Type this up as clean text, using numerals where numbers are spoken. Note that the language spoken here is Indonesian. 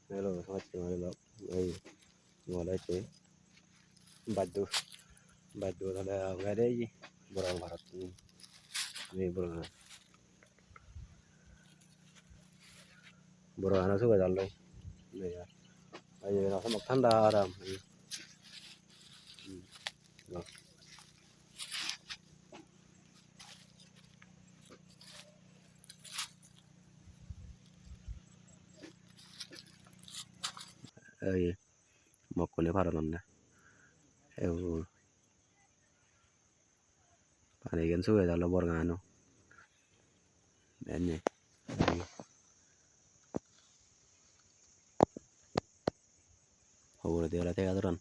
Hello, hello. Ay, wala ito. Badu talaga ang gada yi. Burang barat ni. Ni burang na suka jallo. Ni ya. Ay na sama thanda aram. No. Ay mokko ne para non na. Eu pane gen suka jallo burang ano. Benne. Ora dela te adran.